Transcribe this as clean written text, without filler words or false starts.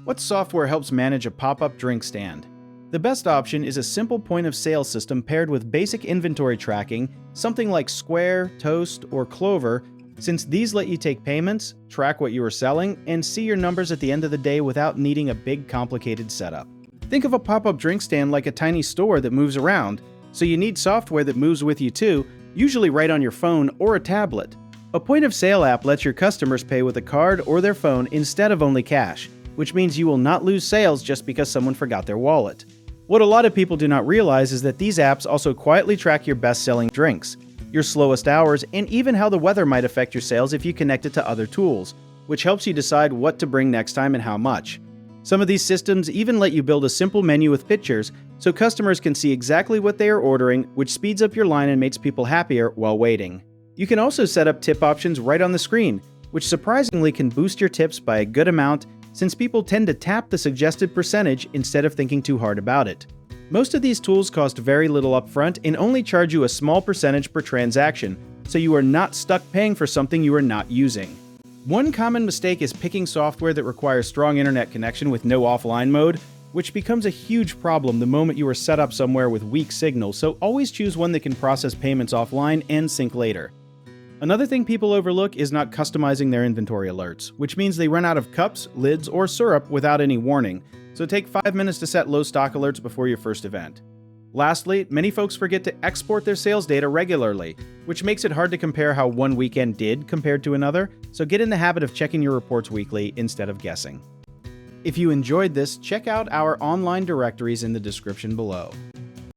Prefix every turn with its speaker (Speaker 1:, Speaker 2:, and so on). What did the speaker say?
Speaker 1: What software helps manage a pop-up drink stand? The best option is a simple point-of-sale system paired with basic inventory tracking, something like Square, Toast, or Clover, since these let you take payments, track what you are selling, and see your numbers at the end of the day without needing a big complicated setup. Think of a pop-up drink stand like a tiny store that moves around, so you need software that moves with you too, usually right on your phone or a tablet. A point-of-sale app lets your customers pay with a card or their phone instead of only cash, which means you will not lose sales just because someone forgot their wallet. What a lot of people do not realize is that these apps also quietly track your best-selling drinks, your slowest hours, and even how the weather might affect your sales if you connect it to other tools, which helps you decide what to bring next time and how much. Some of these systems even let you build a simple menu with pictures so customers can see exactly what they are ordering, which speeds up your line and makes people happier while waiting. You can also set up tip options right on the screen, which surprisingly can boost your tips by a good amount since people tend to tap the suggested percentage instead of thinking too hard about it. Most of these tools cost very little upfront and only charge you a small percentage per transaction, so you are not stuck paying for something you are not using. One common mistake is picking software that requires strong internet connection with no offline mode, which becomes a huge problem the moment you are set up somewhere with weak signal, so always choose one that can process payments offline and sync later. Another thing people overlook is not customizing their inventory alerts, which means they run out of cups, lids, or syrup without any warning, so take 5 minutes to set low stock alerts before your first event. Lastly, many folks forget to export their sales data regularly, which makes it hard to compare how one weekend did compared to another, so get in the habit of checking your reports weekly instead of guessing. If you enjoyed this, check out our online directories in the description below.